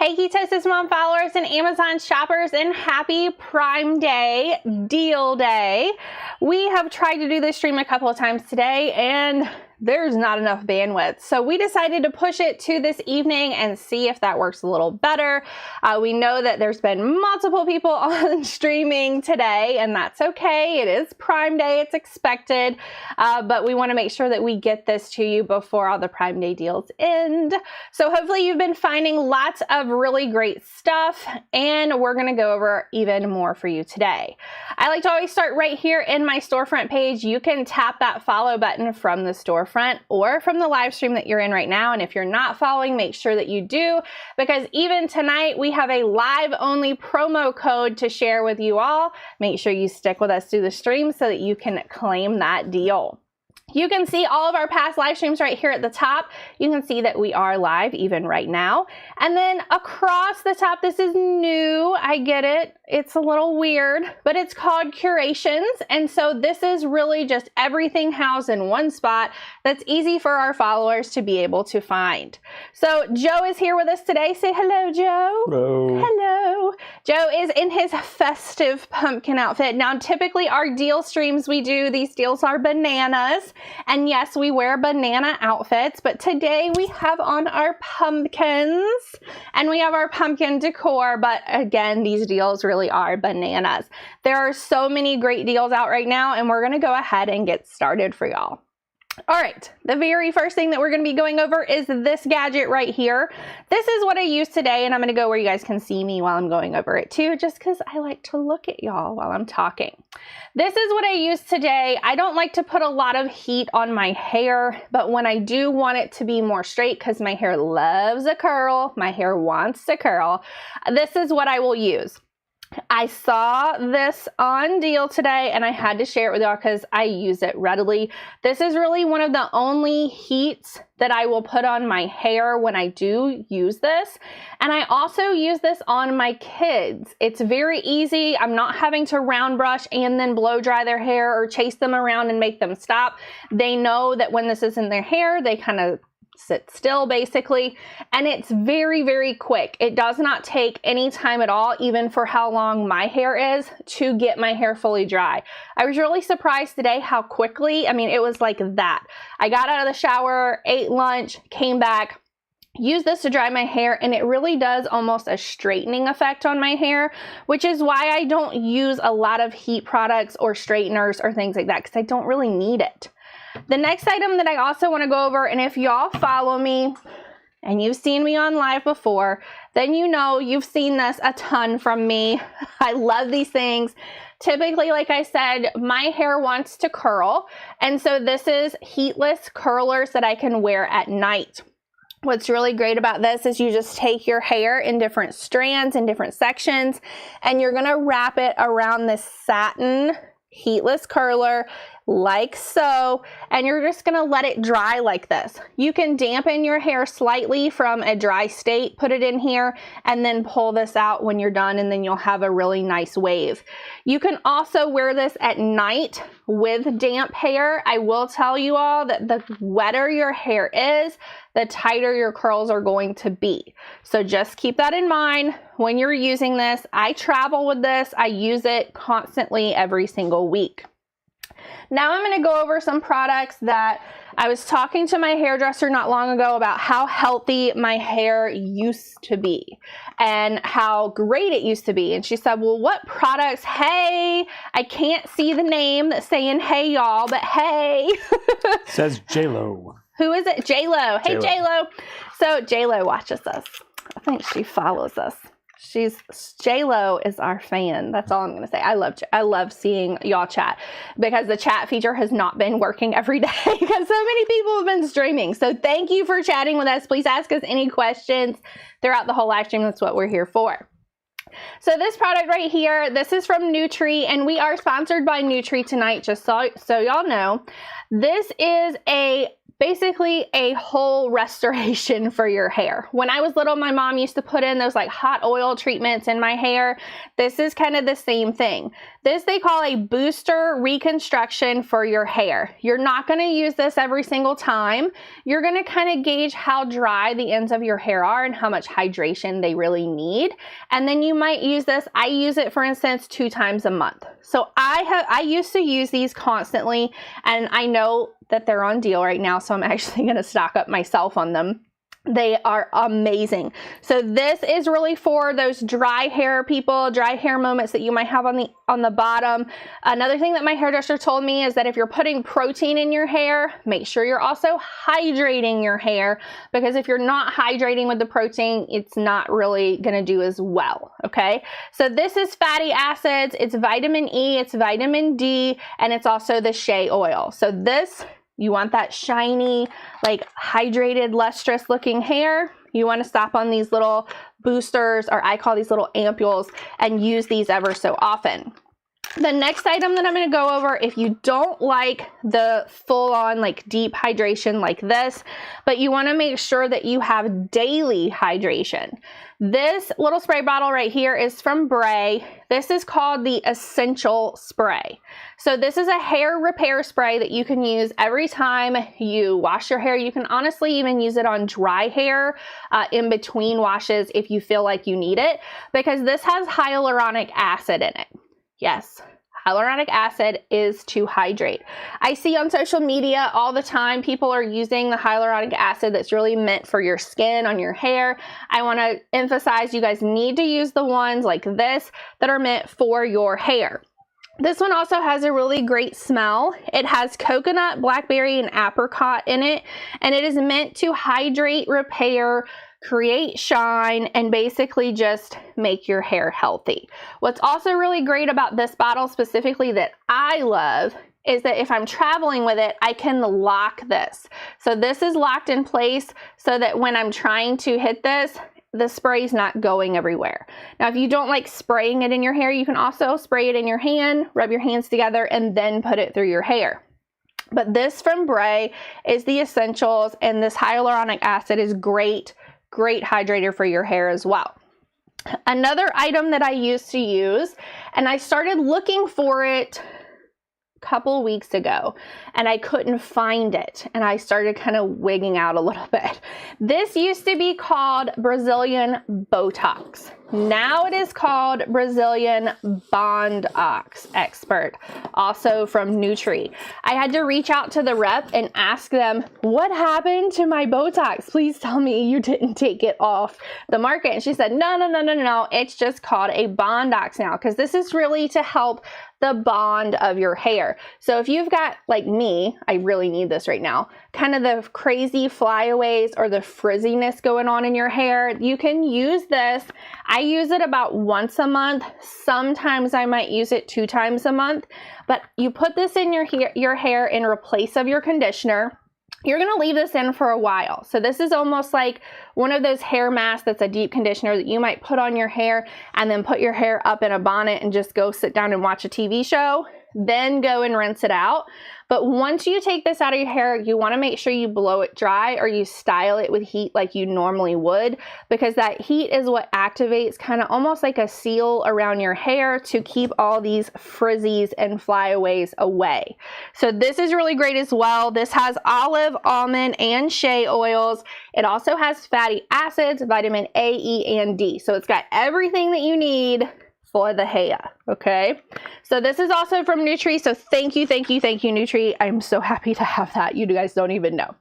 Hey Ketosis Mom followers and Amazon shoppers, and happy Prime Day, deal day. We have tried to do this stream a couple of times today and there's not enough bandwidth. So we decided to push it to this evening and see if that works a little better. We know that there's been multiple people on streaming today, and that's okay. It is Prime Day, it's expected, but we want to make sure that we get this to you before all the Prime Day deals end. So hopefully you've been finding lots of really great stuff, and we're going to go over even more for you today. I like to always start right here in my storefront page. You can tap that follow button from the storefront or from the live stream that you're in right now. And if you're not following, make sure that you do, because even tonight we have a live only promo code to share with you all. Make sure you stick with us through the stream so that you can claim that deal. You can see all of our past live streams right here at the top. You can see that we are live even right now. And then across the top, this is new. I get it. It's a little weird, but it's called Curations. And so this is really just everything housed in one spot that's easy for our followers to be able to find. So Joe is here with us today. Say hello, Joe. Hello. Hello. Joe is in his festive pumpkin outfit. Now, typically our deal streams we do, these deals are bananas. And yes, we wear banana outfits, but today we have on our pumpkins and we have our pumpkin decor. But again, these deals really are bananas. There are so many great deals out right now, and we're going to go ahead and get started for y'all. All right, the very first thing that we're going to be going over is this gadget right here. This is what I use today, and I'm going to go where you guys can see me while I'm going over it too, just because I like to look at y'all while I'm talking. This is what I use today. I don't like to put a lot of heat on my hair, but when I do want it to be more straight, because my hair loves a curl, my hair wants to curl, this is what I will use. I saw this on deal today and I had to share it with y'all because I use it readily. This is really one of the only heats that I will put on my hair when I do use this. And I also use this on my kids. It's very easy. I'm not having to round brush and then blow dry their hair or chase them around and make them stop. They know that when this is in their hair, they kind of sit still basically, and it's very, very quick. It does not take any time at all, even for how long my hair is, to get my hair fully dry. I was really surprised today how quickly, I mean, it was like that. I got out of the shower, ate lunch, came back, use this to dry my hair, and it really does almost a straightening effect on my hair, which is why I don't use a lot of heat products or straighteners or things like that, because I don't really need it. The next item that I also want to go over, and if y'all follow me and you've seen me on live before, then you know you've seen this a ton from me. I love these things. Typically, like I said, my hair wants to curl, and so this is heatless curlers that I can wear at night. What's really great about this is you just take your hair in different strands and different sections, and you're going to wrap it around this satin heatless curler like so, and you're just going to let it dry like this. You can dampen your hair slightly from a dry state, put it in here, and then pull this out when you're done, and then you'll have a really nice wave. You can also wear this at night with damp hair. I will tell you all that the wetter your hair is, the tighter your curls are going to be. So just keep that in mind when you're using this. I travel with this. I use it constantly every single week. Now I'm going to go over some products that I was talking to my hairdresser not long ago about how healthy my hair used to be and how great it used to be. And she said, well, what products? Hey, I can't see the name that's saying hey y'all, but hey. It says J-Lo. Who is it? J-Lo. Hey, J-Lo. J-Lo. So J-Lo watches us. I think she follows us. J-Lo is our fan. That's all I'm going to say. I love seeing y'all chat, because the chat feature has not been working every day because so many people have been streaming. So thank you for chatting with us. Please ask us any questions throughout the whole live stream. That's what we're here for. So this product right here, this is from Nutri, and we are sponsored by Nutri tonight, just so y'all know. This is a basically a whole restoration for your hair. When I was little, my mom used to put in those like hot oil treatments in my hair. This is kind of the same thing. This they call a booster reconstruction for your hair. You're not going to use this every single time. You're going to kind of gauge how dry the ends of your hair are and how much hydration they really need. And then you might use this. I use it, for instance, 2 times a month. So I used to use these constantly, and I know that they're on deal right now, so I'm actually going to stock up myself on them. They are amazing. So this is really for those dry hair people, dry hair moments that you might have on the bottom. Another thing that my hairdresser told me is that if you're putting protein in your hair, make sure you're also hydrating your hair, because if you're not hydrating with the protein, it's not really going to do as well. Okay. So this is fatty acids, it's vitamin E, it's vitamin D, and it's also the shea oil. So this, you want that shiny, like hydrated, lustrous looking hair. You want to stop on these little boosters, or I call these little ampules, and use these ever so often. The next item that I'm going to go over, if you don't like the full-on like deep hydration like this, but you want to make sure that you have daily hydration. This little spray bottle right here is from Bray. This is called the Essential Spray. So this is a hair repair spray that you can use every time you wash your hair. You can honestly even use it on dry hair in between washes if you feel like you need it, because this has hyaluronic acid in it. Yes, hyaluronic acid is to hydrate. I see on social media all the time people are using the hyaluronic acid that's really meant for your skin, on your hair. I want to emphasize you guys need to use the ones like this that are meant for your hair. This one also has a really great smell. It has coconut, blackberry, and apricot in it, and it is meant to hydrate, repair, create shine, and basically just make your hair healthy. What's also really great about this bottle specifically that I love is that if I'm traveling with it, I can lock this. So this is locked in place so that when I'm trying to hit this, the spray is not going everywhere. Now, if you don't like spraying it in your hair, you can also spray it in your hand, rub your hands together, and then put it through your hair. But this from Bray is the Essentials, and this hyaluronic acid is great hydrator for your hair as well. Another item that I used to use, and I started looking for it a couple weeks ago, and I couldn't find it, and I started kind of wigging out a little bit. This used to be called Brazilian Botox. Now it is called Brazilian Bondox Expert, also from Nutri. I had to reach out to the rep and ask them, what happened to my Botox? Please tell me you didn't take it off the market. And she said, no, it's just called a Bondox now, because this is really to help the bond of your hair. So if you've got, like me, I really need this right now, kind of the crazy flyaways or the frizziness going on in your hair, you can use this. I use it about once a month. Sometimes I might use it 2 times a month, but you put this in your hair in replace of your conditioner. You're going to leave this in for a while. So this is almost like one of those hair masks that's a deep conditioner that you might put on your hair and then put your hair up in a bonnet and just go sit down and watch a TV show, then go and rinse it out. But once you take this out of your hair, you want to make sure you blow it dry or you style it with heat like you normally would, because that heat is what activates kind of almost like a seal around your hair to keep all these frizzies and flyaways away. So this is really great as well. This has olive, almond, and shea oils. It also has fatty acids, vitamin A, E, and D. So it's got everything that you need for the hair. Okay. So this is also from Nutri. So thank you, Nutri. I'm so happy to have that. You guys don't even know.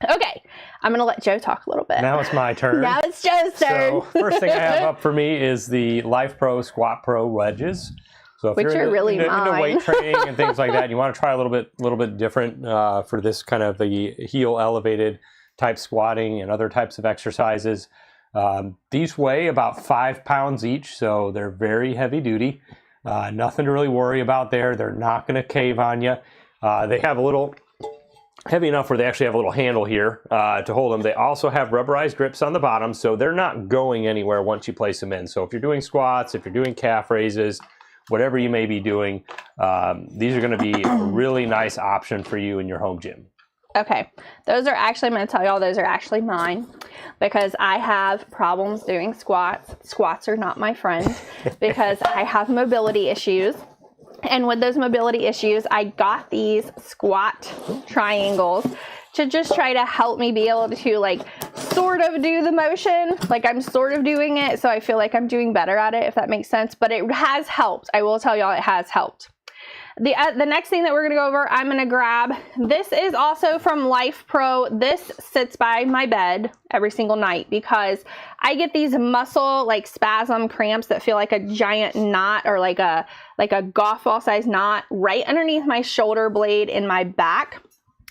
Okay. I'm going to let Joe talk a little bit. Now it's my turn. Now it's Joe's turn. So first thing I have up for me is the Life Pro Squat Pro wedges. So if Which you're are really into mine. weight training and things like that, you want to try a little bit different for this kind of the heel elevated type squatting and other types of exercises. These weigh about 5 pounds each, so they're very heavy duty. Nothing to really worry about there. They're not going to cave on you. They have a little heavy enough where they actually have a little handle here to hold them. They also have rubberized grips on the bottom, so they're not going anywhere once you place them in. So if you're doing squats, if you're doing calf raises, whatever you may be doing, these are going to be a really nice option for you in your home gym. Okay, those are actually, I'm going to tell y'all, those are actually mine because I have problems doing squats. Squats are not my friend because I have mobility issues. And with those mobility issues, I got these squat triangles to just try to help me be able to like sort of do the motion. Like I'm sort of doing it, so I feel like I'm doing better at it, if that makes sense. But it has helped. I will tell y'all it has helped. The next thing that we're going to go over, I'm going to grab, this is also from Life Pro. This sits by my bed every single night because I get these muscle like spasm cramps that feel like a giant knot or like a golf ball size knot right underneath my shoulder blade in my back.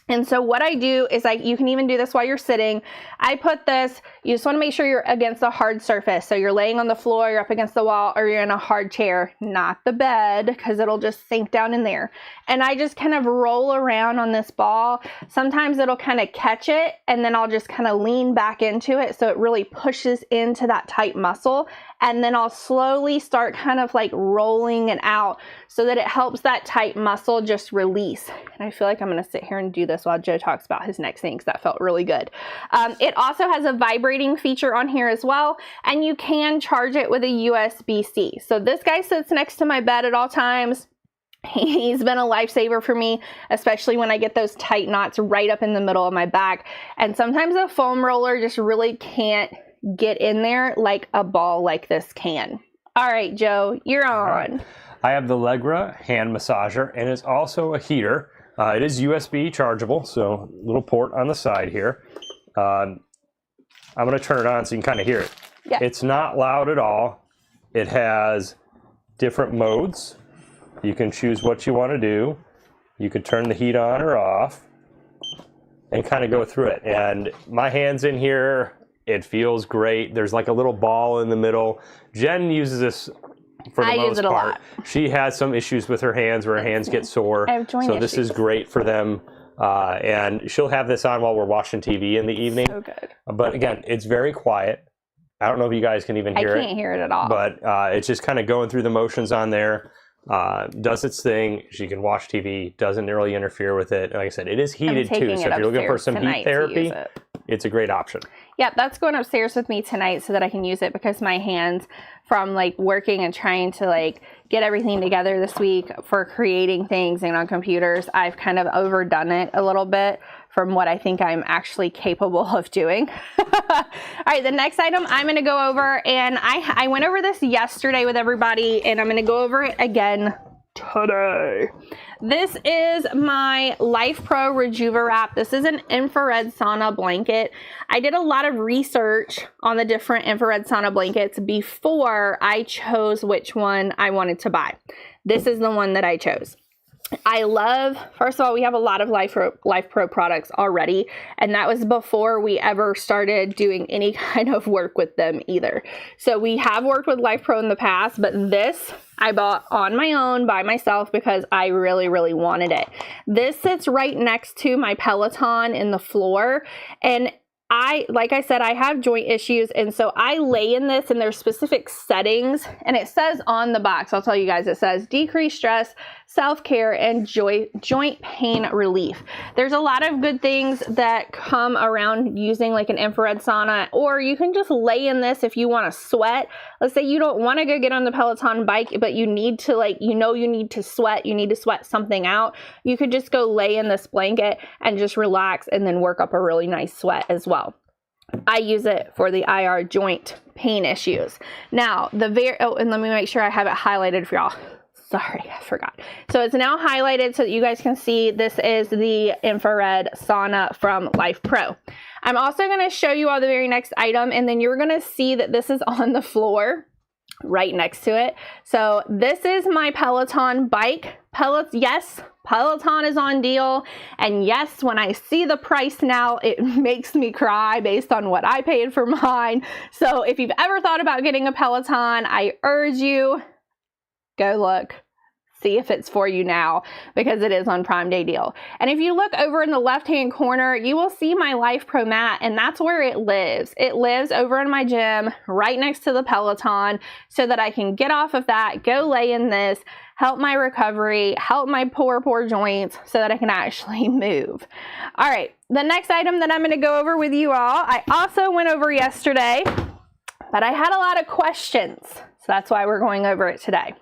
And so what I do is you can even do this while you're sitting. I put this, you just want to make sure you're against a hard surface. So you're laying on the floor, you're up against the wall, or you're in a hard chair, not the bed, because it'll just sink down in there. And I just kind of roll around on this ball. Sometimes it'll kind of catch it, and then I'll just kind of lean back into it so it really pushes into that tight muscle. And then I'll slowly start kind of like rolling it out so that it helps that tight muscle just release. And I feel like I'm going to sit here and do this while Joe talks about his next thing because that felt really good. It also has a vibrating feature on here as well, and you can charge it with a USB-C. So this guy sits next to my bed at all times. He's been a lifesaver for me, especially when I get those tight knots right up in the middle of my back. And sometimes a foam roller just really can't get in there like a ball like this can. All right, Joe, you're on. Right. I have the Legra hand massager, and it's also a heater. It is USB chargeable, so little port on the side here. I'm going to turn it on so you can kind of hear it. Yeah. It's not loud at all. It has different modes. You can choose what you want to do. You can turn the heat on or off and kind of go through it. And my hand's in here. It feels great. There's like a little ball in the middle. Jen uses this for the most part. I use it a lot. She has some issues with her hands where her hands get sore. I have joint issues. This is great for them. And she'll have this on while we're watching TV in the evening. So good. But again, it's very quiet. I don't know if you guys can even hear it. I can't hear it at all. But it's just kind of going through the motions on there. Does its thing. She can watch TV. Doesn't really interfere with it. Like I said, it is heated too. So if you're looking for some heat therapy, it's a great option. Yep, that's going upstairs with me tonight so that I can use it because my hands from like working and trying to like get everything together this week for creating things and on computers, I've kind of overdone it a little bit from what I think I'm actually capable of doing. All right, the next item I'm going to go over, and I went over this yesterday with everybody, and I'm going to go over it again today. This is my Life Pro Rejuva-Wrap. This is an infrared sauna blanket. I did a lot of research on the different infrared sauna blankets before I chose which one I wanted to buy. This is the one that I chose. I love, first of all, we have a lot of Life Pro products already, and that was before we ever started doing any kind of work with them either. So we have worked with Life Pro in the past, but this I bought on my own by myself because I really, really wanted it. This sits right next to my Peloton in the floor, and like I said, I have joint issues, and so I lay in this, and there's specific settings, and it says on the box, I'll tell you guys, it says decrease stress, self-care, and joint pain relief. There's a lot of good things that come around using like an infrared sauna, or you can just lay in this if you want to sweat. Let's say you don't want to go get on the Peloton bike, but you need to you need to sweat something out. You could just go lay in this blanket and just relax and then work up a really nice sweat as well. I use it for the IR joint pain issues. Now, and let me make sure I have it highlighted for y'all. Sorry, I forgot. So it's now highlighted so that you guys can see this is the infrared sauna from Life Pro. I'm also going to show you all the very next item, and then you're going to see that this is on the floor right next to it. So this is my Peloton bike. Yes, Peloton is on deal. And yes, when I see the price now, it makes me cry based on what I paid for mine. So if you've ever thought about getting a Peloton, I urge you, go look. see if it's for you now, because it is on Prime Day deal. And if you look over in the left-hand corner, you will see my Life Pro mat, and that's where it lives. It lives over in my gym, right next to the Peloton, so that I can get off of that, go lay in this, help my recovery, help my poor joints, so that I can actually move. All right, the next item that I'm going to go over with you all, I also went over yesterday, but I had a lot of questions, so that's why we're going over it today.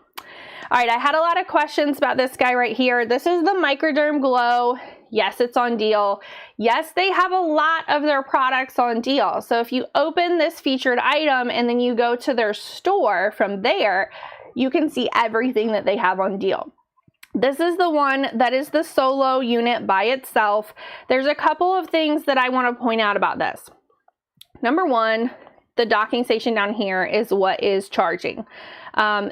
All right, I had a lot of questions about this guy right here. This is the Microderm Glow. Yes, it's on deal. Yes, they have a lot of their products on deal. So if you open this featured item and then you go to their store from there, you can see everything that they have on deal. This is the one that is the solo unit by itself. There's a couple of things that I want to point out about this. Number one, the docking station down here is what is charging.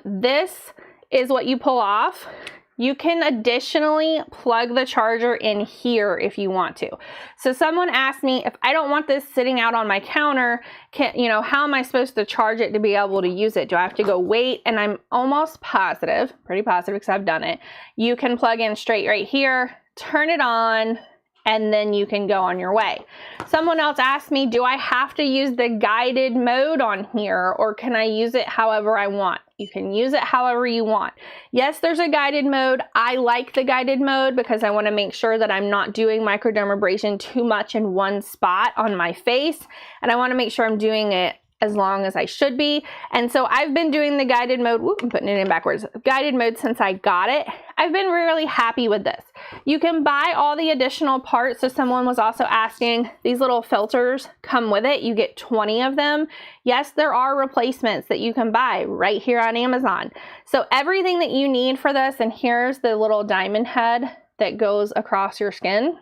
This is what you pull off. You can additionally plug the charger in here if you want to. So someone asked me, if I don't want this sitting out on my counter, how am I supposed to charge it to be able to use it? Do I have to go wait? And I'm almost positive, pretty positive because I've done it. You can plug in straight right here, turn it on, and then you can go on your way. Someone else asked me, do I have to use the guided mode on here, or can I use it however I want? You can use it however you want. Yes, there's a guided mode. I like the guided mode because I want to make sure that I'm not doing microdermabrasion too much in one spot on my face, and I want to make sure I'm doing it as long as I should be. And so I've been doing the guided mode, I'm putting it in backwards, guided mode since I got it. I've been really happy with this. You can buy all the additional parts. So someone was also asking, these little filters come with it. You get 20 of them. Yes, there are replacements that you can buy right here on Amazon. So everything that you need for this, and here's the little diamond head that goes across your skin,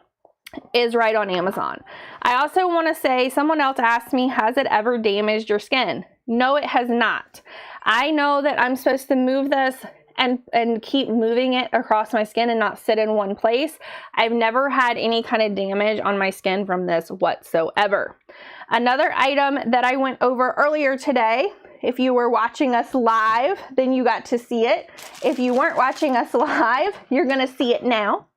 is right on Amazon. I also want to say, someone else asked me, has it ever damaged your skin? No, it has not. I know that I'm supposed to move this and keep moving it across my skin and not sit in one place. I've never had any kind of damage on my skin from this whatsoever. Another item that I went over earlier today, if you were watching us live, then you got to see it. If you weren't watching us live, you're gonna see it now.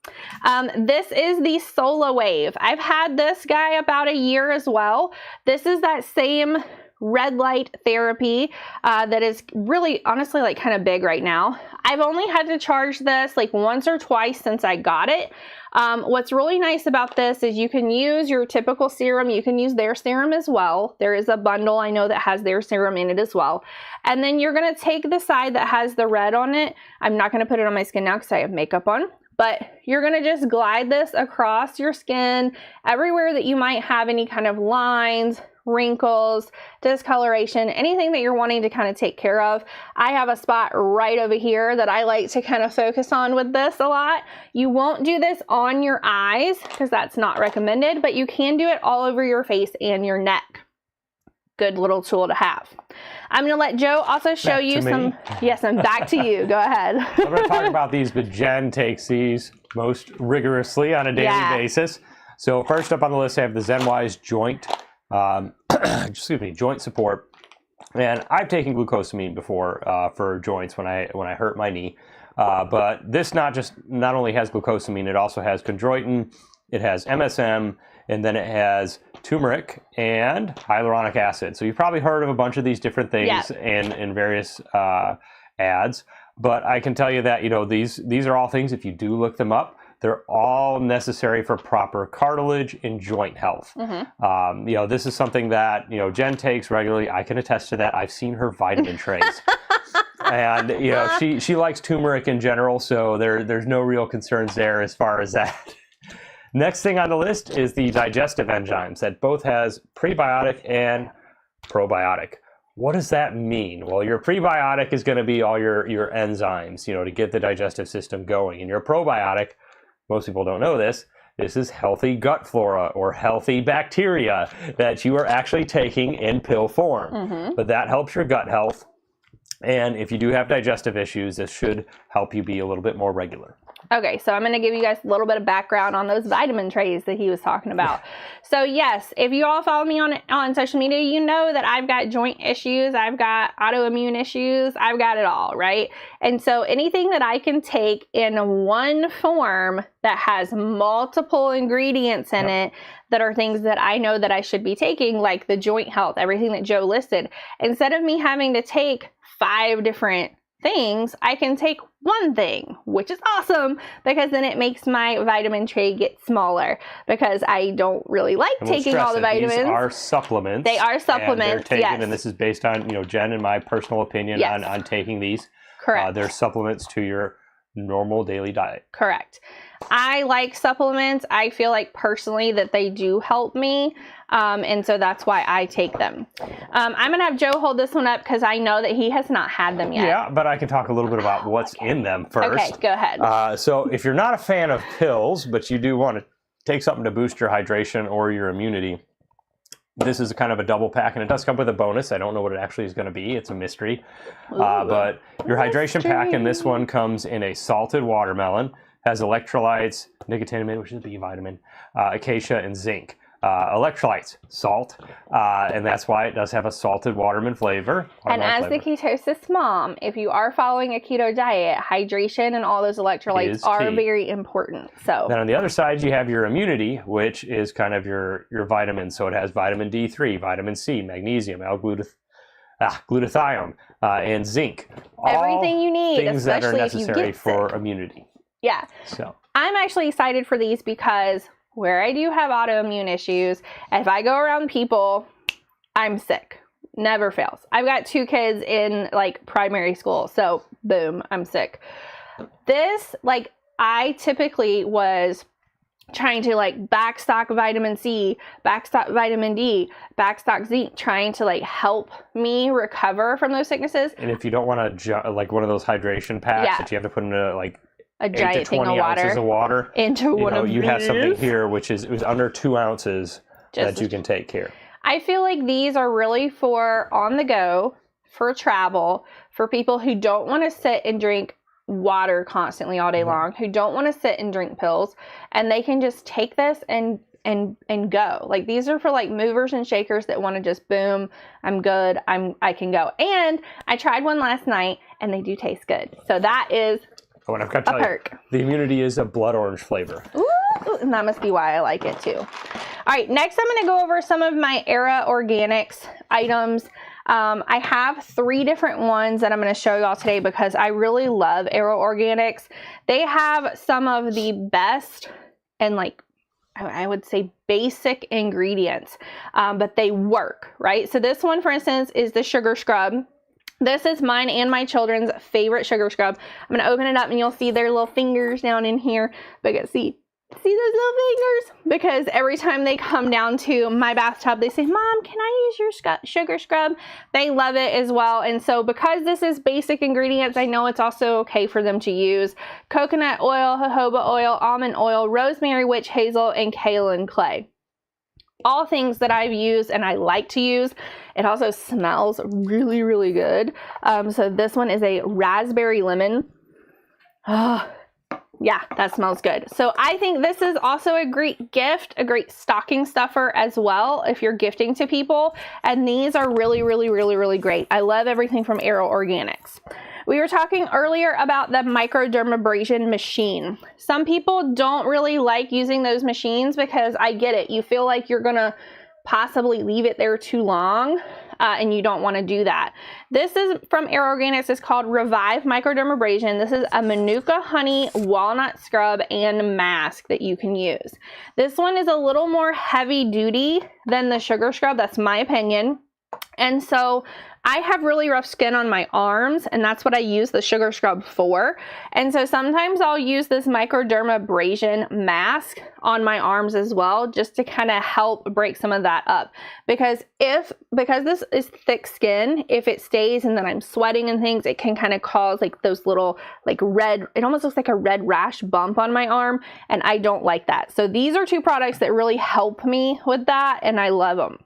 This is the Sola Wave. I've had this guy about a year as well. This is that same red light therapy that is really, honestly, like kind of big right now. I've only had to charge this like once or twice since I got it. What's really nice about this is you can use your typical serum. You can use their serum as well. There is a bundle I know that has their serum in it as well. And then you're going to take the side that has the red on it. I'm not going to put it on my skin now because I have makeup on. But you're going to just glide this across your skin, everywhere that you might have any kind of lines, wrinkles, discoloration, anything that you're wanting to kind of take care of. I have a spot right over here that I like to kind of focus on with this a lot. You won't do this on your eyes because that's not recommended, but you can do it all over your face and your neck. Good little tool to have. I'm going to let Joe also show you some. Yes, and back to you. Go ahead. I'm going to talk about these, but Jen takes these most rigorously on a daily basis. So first up on the list, I have the ZenWise joint, joint support. And I've taken glucosamine before for joints when I hurt my knee. But this not only has glucosamine, it also has chondroitin, it has MSM, and then it has turmeric and hyaluronic acid. So you've probably heard of a bunch of these different things in various ads. But I can tell you that, these are all things, if you do look them up, they're all necessary for proper cartilage and joint health. Mm-hmm. This is something that, Jen takes regularly. I can attest to that. I've seen her vitamin trays. And, she likes turmeric in general, so there's no real concerns there as far as that. Next thing on the list is the digestive enzymes that both has prebiotic and probiotic. What does that mean? Well, your prebiotic is going to be all your enzymes, to get the digestive system going. And your probiotic, most people don't know this is healthy gut flora or healthy bacteria that you are actually taking in pill form. Mm-hmm. But that helps your gut health. And if you do have digestive issues, this should help you be a little bit more regular. Okay, so I'm going to give you guys a little bit of background on those vitamin trays that he was talking about. So yes, if you all follow me on social media, you know that I've got joint issues, I've got autoimmune issues, I've got it all, right? And so anything that I can take in one form that has multiple ingredients in it that are things that I know that I should be taking, like the joint health, everything that Joe listed, instead of me having to take 5 different things, I can take one thing, which is awesome, because then it makes my vitamin tray get smaller, because I don't really like taking all the vitamins. These are supplements. They are supplements, and they're taken, and this is based on, Jen and my personal opinion on taking these. Correct. They're supplements to your normal daily diet. Correct. I like supplements. I feel like personally that they do help me. And so that's why I take them. I'm going to have Joe hold this one up because I know that he has not had them yet. Yeah, but I can talk a little bit about what's in them first. Okay, go ahead. So if you're not a fan of pills, but you do want to take something to boost your hydration or your immunity, this is kind of a double pack, and it does come with a bonus. I don't know what it actually is going to be. It's a mystery. But your hydration pack in this one comes in a salted watermelon, has electrolytes, nicotinamide, which is B vitamin, acacia, and zinc. Electrolytes, salt, and that's why it does have a salted watermelon flavor. And as the ketosis mom, if you are following a keto diet, hydration and all those electrolytes are very important. So then on the other side, you have your immunity, which is kind of your vitamins. So it has vitamin D3, vitamin C, magnesium, glutathione, and zinc. Everything you need, things that are especially necessary if you get for sick. Immunity. Yeah. So I'm actually excited for these because where I do have autoimmune issues, if I go around people, I'm sick. Never fails. I've got 2 kids in like primary school, so boom, I'm sick. This, like, I typically was trying to like backstock vitamin C, backstock vitamin D, backstock zinc, trying to like help me recover from those sicknesses. And if you don't want to, like one of those hydration packs that you have to put into like a giant thing of ounces of water into one of these. You have something here which is under 2 ounces that you can take here. I feel like these are really for on the go, for travel, for people who don't want to sit and drink water constantly all day long, who don't want to sit and drink pills, and they can just take this and go. Like, these are for like movers and shakers that want to just boom, I'm good, I can go. And I tried one last night and they do taste good. So that is and I've got to tell you, the immunity is a blood orange flavor. Ooh, and that must be why I like it too. All right, next I'm going to go over some of my Era Organics items. I have 3 different ones that I'm going to show y'all today because I really love Era Organics. They have some of the best and like, I would say basic ingredients, but they work, right? So this one, for instance, is the sugar scrub. This is mine and my children's favorite sugar scrub. I'm going to open it up and you'll see their little fingers down in here. But see those little fingers? Because every time they come down to my bathtub, they say, Mom, can I use your sugar scrub? They love it as well. And so because this is basic ingredients, I know it's also okay for them to use coconut oil, jojoba oil, almond oil, rosemary, witch hazel, and kaolin clay. All things that I've used and I like to use. It also smells really, really good. So this one is a raspberry lemon. Oh, yeah, that smells good. So I think this is also a great gift, a great stocking stuffer as well if you're gifting to people. And these are really, really, really, really great. I love everything from Era Organics. We were talking earlier about the microdermabrasion machine. Some people don't really like using those machines because I get it. You feel like you're going to possibly leave it there too long and you don't want to do that. This is from Era Organics. It's called Revive Microdermabrasion. This is a Manuka honey walnut scrub and mask that you can use. This one is a little more heavy duty than the sugar scrub. That's my opinion. And so I have really rough skin on my arms, and that's what I use the sugar scrub for. And so sometimes I'll use this microdermabrasion mask on my arms as well, just to kind of help break some of that up. Because this is thick skin, if it stays and then I'm sweating and things, it can kind of cause like those little like red, it almost looks like a red rash bump on my arm, and I don't like that. So these are 2 products that really help me with that, and I love them.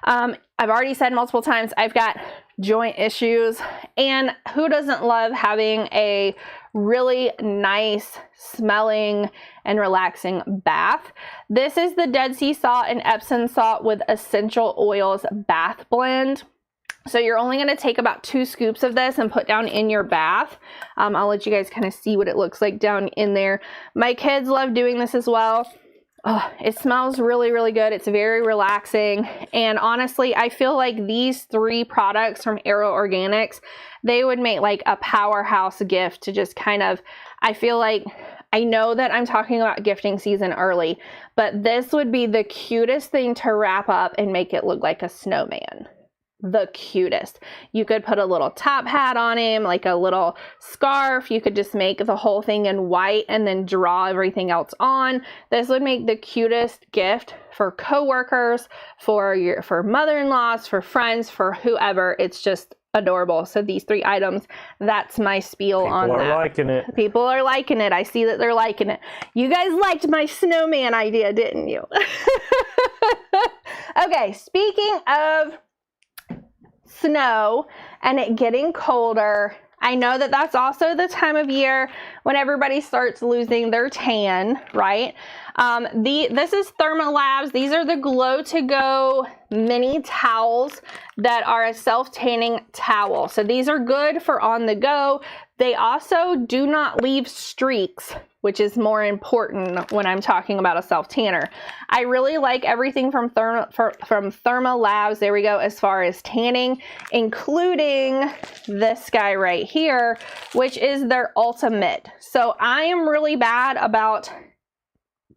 I've already said multiple times, I've got joint issues, and who doesn't love having a really nice smelling and relaxing bath? This is the Dead Sea salt and Epsom salt with essential oils bath blend. So you're only going to take about 2 scoops of this and put down in your bath. I'll let you guys kind of see what it looks like down in there. My kids love doing this as well. Oh, it smells really, really good. It's very relaxing. And honestly, I feel like these 3 products from Aero Organics, they would make like a powerhouse gift to just kind of, I feel like, I know that I'm talking about gifting season early, but this would be the cutest thing to wrap up and make it look like a snowman. The cutest. You could put a little top hat on him, like a little scarf. You could just make the whole thing in white and then draw everything else on. This would make the cutest gift for coworkers, for mother-in-laws, for friends, for whoever. It's just adorable. So these 3 items, that's my spiel on that. People are liking it. People are liking it. I see that they're liking it. You guys liked my snowman idea, didn't you? Okay, speaking of snow and it getting colder, I know that that's also the time of year when everybody starts losing their tan, right? This is Thermalabs. These are the Glow to Go mini towels that are a self-tanning towel. So these are good for on the go. They also do not leave streaks, which is more important when I'm talking about a self-tanner. I really like everything from Thermalabs, there we go, as far as tanning, including this guy right here, which is their Ultimate. So I am really bad about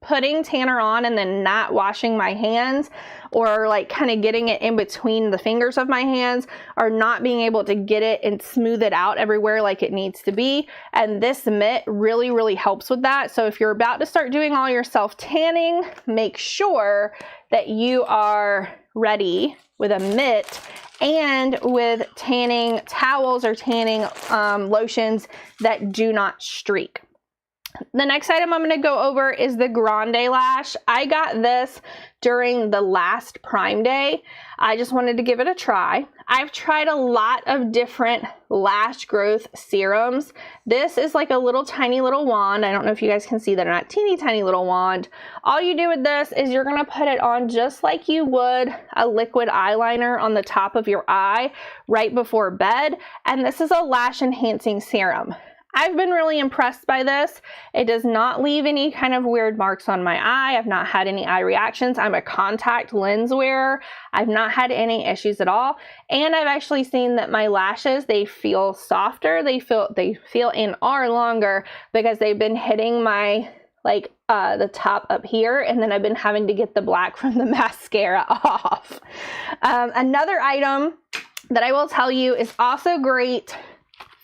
putting tanner on and then not washing my hands, or like kind of getting it in between the fingers of my hands, or not being able to get it and smooth it out everywhere like it needs to be. And this mitt really, really helps with that. So if you're about to start doing all your self tanning, make sure that you are ready with a mitt and with tanning towels or tanning lotions that do not streak. The next item I'm going to go over is the Grande Lash. I got this during the last Prime Day. I just wanted to give it a try. I've tried a lot of different lash growth serums. This is like a little tiny little wand. I don't know if you guys can see that or not. Teeny tiny little wand. All you do with this is you're going to put it on just like you would a liquid eyeliner on the top of your eye right before bed. And this is a lash enhancing serum. I've been really impressed by this. It does not leave any kind of weird marks on my eye. I've not had any eye reactions. I'm a contact lens wearer. I've not had any issues at all. And I've actually seen that my lashes, they feel softer. They feel and are longer because they've been hitting my the top up here, and then I've been having to get the black from the mascara off. Another item that I will tell you is also great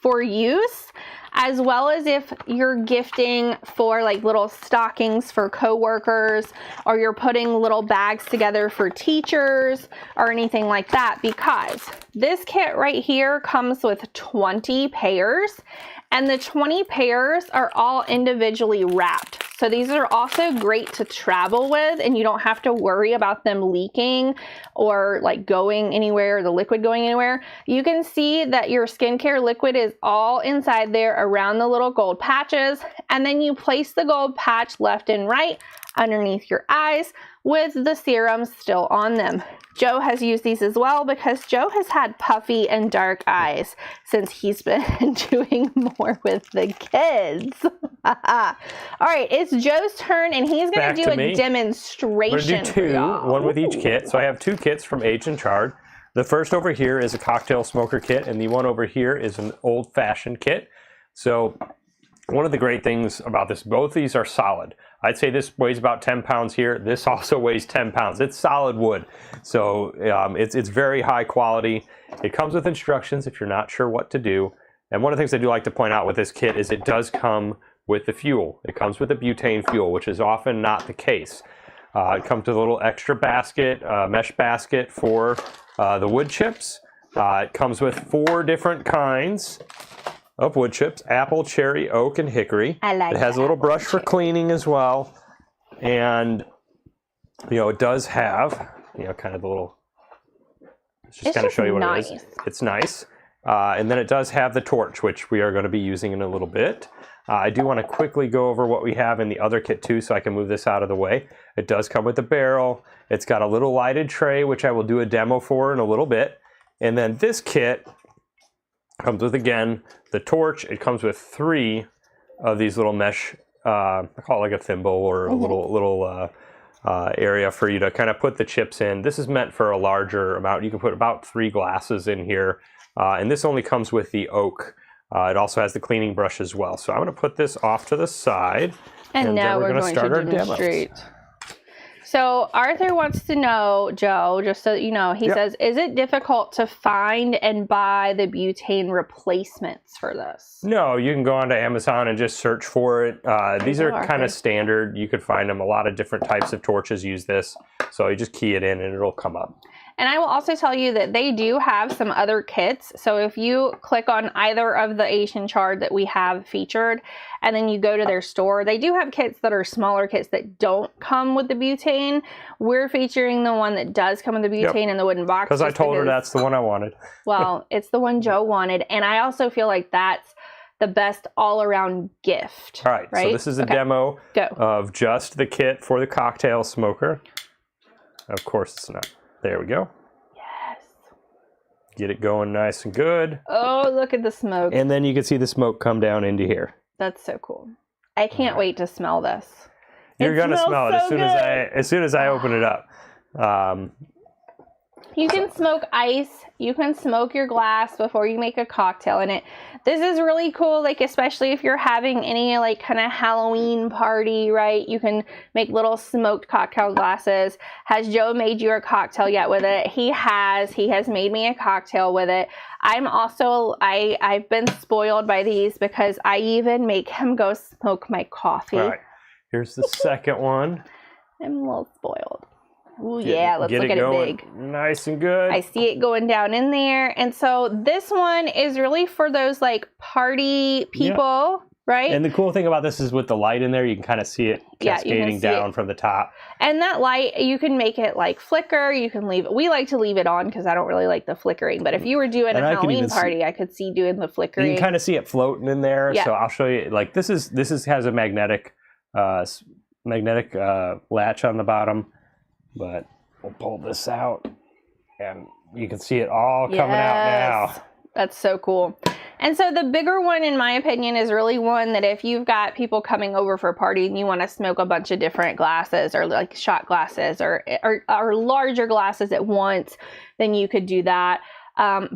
for use, as well as if you're gifting for like little stockings for coworkers, or you're putting little bags together for teachers or anything like that, because this kit right here comes with 20 pairs, and the 20 pairs are all individually wrapped. So these are also great to travel with, and you don't have to worry about them leaking or like going anywhere, the liquid going anywhere. You can see that your skincare liquid is all inside there around the little gold patches, and then you place the gold patch left and right underneath your eyes with the serums still on them. Joe has used these as well because Joe has had puffy and dark eyes since he's been doing more with the kids. All right, it's Joe's turn, and he's going to do a demonstration. We're going to do 2, one with each kit. So I have 2 kits from Age and Charred. The first over here is a cocktail smoker kit, and the one over here is an old-fashioned kit. So one of the great things about this, both these are solid. I'd say this weighs about 10 pounds here. This also weighs 10 pounds. It's solid wood. So it's very high quality. It comes with instructions if you're not sure what to do. And one of the things I do like to point out with this kit is it does come with the fuel. It comes with a butane fuel, which is often not the case. It comes with a little extra basket, mesh basket for the wood chips. It comes with 4 different kinds of wood chips: apple, cherry, oak, and hickory. It has a little brush for cleaning as well. And, it does have, kind of the little just kind of show you what it is. It's nice. And then it does have the torch, which we are going to be using in a little bit. I do want to quickly go over what we have in the other kit too, so I can move this out of the way. It does come with a barrel. It's got a little lighted tray, which I will do a demo for in a little bit. And then this kit comes with, again, the torch. It comes with 3 of these little mesh, I call it like a thimble or a little area for you to kind of put the chips in. This is meant for a larger amount. You can put about 3 glasses in here. And this only comes with the oak. It also has the cleaning brush as well. So I'm going to put this off to the side. And now we're going to start our demonstrate. So Arthur wants to know, Joe, just so you know, he says, is it difficult to find and buy the butane replacements for this? No, you can go onto Amazon and just search for it. These are kind of standard. You could find them. A lot of different types of torches use this. So you just key it in and it'll come up. And I will also tell you that they do have some other kits. So if you click on either of the Asian chart that we have featured, and then you go to their store, they do have kits that are smaller kits that don't come with the butane. We're featuring the one that does come with the butane in the wooden box. Because I told her that's the one I wanted. Well, it's the one Joe wanted. And I also feel like that's the best all-around gift. All right, so this is a demo of just the kit for the cocktail smoker. Of course it's not. There we go. Yes. Get it going nice and good. Oh, look at the smoke. And then you can see the smoke come down into here. That's so cool. I can't wait to smell this. You're going to smell it as soon as I open it up. You can smoke ice. You can smoke your glass before you make a cocktail in it. This is really cool, like especially if you're having any like kind of Halloween party, right? You can make little smoked cocktail glasses. Has Joe made you a cocktail yet with it? He has. He has made me a cocktail with it. I'm also, I've been spoiled by these because I even make him go smoke my coffee. All right. Here's the second one. I'm a little spoiled. Ooh, yeah, let's look at it big. Nice and good. I see it going down in there. And so this one is really for those like party people, right? And the cool thing about this is with the light in there, you can kind of see it cascading down from the top. And that light, you can make it like flicker. You can leave it. We like to leave it on because I don't really like the flickering. But if you were doing a Halloween party, I could see doing the flickering. You can kind of see it floating in there. Yeah. So I'll show you. Like this has a magnetic latch on the bottom. But we'll pull this out and you can see it all coming out now. That's so cool. And so the bigger one, in my opinion, is really one that if you've got people coming over for a party and you want to smoke a bunch of different glasses or like shot glasses or larger glasses at once, then you could do that.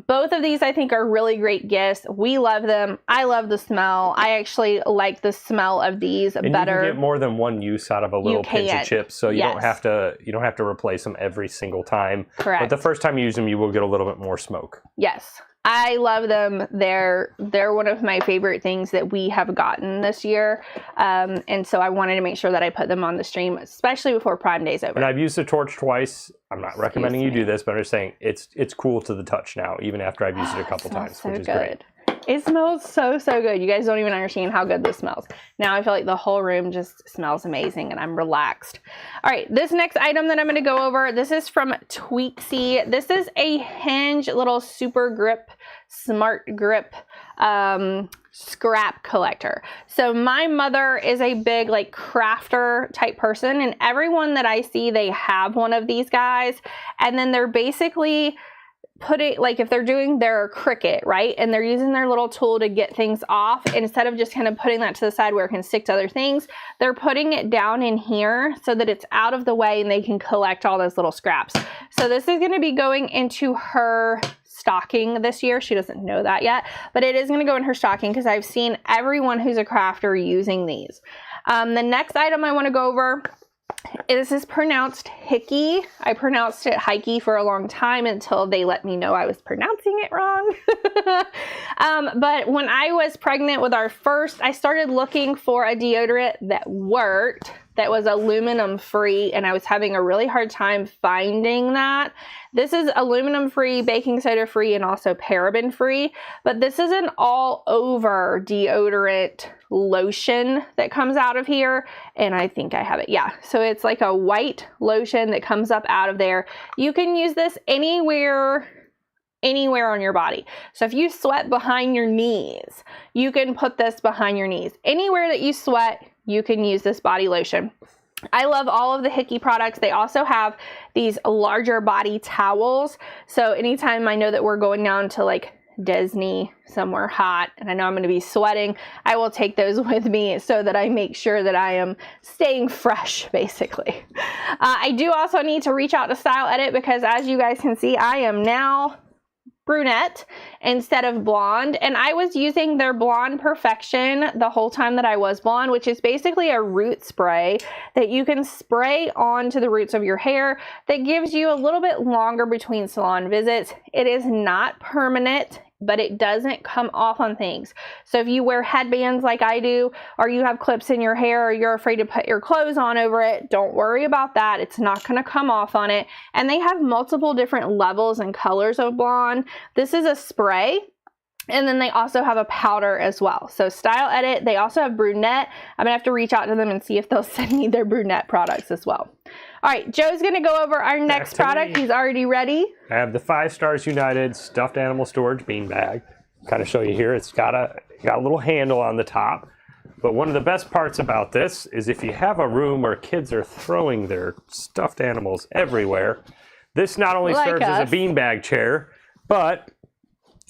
Both of these I think are really great gifts. We love them. I love the smell. I actually like the smell of these better. You can get more than one use out of a little pinch of chips, so you don't have to replace them every single time. Correct. But the first time you use them, you will get a little bit more smoke. Yes. I love them. They're one of my favorite things that we have gotten this year. And so I wanted to make sure that I put them on the stream, especially before Prime Day's over. And I've used the torch twice. I'm not recommending you do this, but I'm just saying it's cool to the touch now, even after I've used it a couple times, which is great. It smells so, so good. You guys don't even understand how good this smells. Now I feel like the whole room just smells amazing and I'm relaxed. All right, this next item that I'm going to go over, this is from Tweaksy. This is a Hinge little super grip, smart grip scrap collector. So my mother is a big like crafter type person, and everyone that I see, they have one of these guys, and then they're basically like if they're doing their Cricut, right, and they're using their little tool to get things off, instead of just kind of putting that to the side where it can stick to other things, they're putting it down in here so that it's out of the way and they can collect all those little scraps. So this is going to be going into her stocking this year. She doesn't know that yet, but it is going to go in her stocking because I've seen everyone who's a crafter using these. The next item I want to go over, this is pronounced hickey. I pronounced it hikey for a long time until they let me know I was pronouncing it wrong. But when I was pregnant with our first, I started looking for a deodorant that worked, that was aluminum free, and I was having a really hard time finding that. This is aluminum free, baking soda free, and also paraben free, but this is an all over deodorant lotion that comes out of here, and I think I have it. Yeah, so it's like a white lotion that comes up out of there. You can use this anywhere anywhere on your body. So if you sweat behind your knees, you can put this behind your knees. Anywhere that you sweat, you can use this body lotion. I love all of the Hickey products. They also have these larger body towels. So anytime I know that we're going down to like Disney, somewhere hot, and I know I'm going to be sweating, I will take those with me so that I make sure that I am staying fresh, basically. I do also need to reach out to Style Edit because, as you guys can see, I am now brunette instead of blonde, and I was using their Blonde Perfection the whole time that I was blonde, which is basically a root spray that you can spray onto the roots of your hair that gives you a little bit longer between salon visits. It is not permanent, but it doesn't come off on things. So if you wear headbands like I do, or you have clips in your hair, or you're afraid to put your clothes on over it, don't worry about that. It's not going to come off on it. And they have multiple different levels and colors of blonde. This is a spray. And then they also have a powder as well. So Style Edit, they also have brunette. I'm gonna have to reach out to them and see if they'll send me their brunette products as well. All right, Joe's gonna go over our next product. He's already ready. I have the 5 Stars United stuffed animal storage bean bag. Kind of show you here. It's got a little handle on the top. But one of the best parts about this is if you have a room where kids are throwing their stuffed animals everywhere, this not only serves as a beanbag chair, but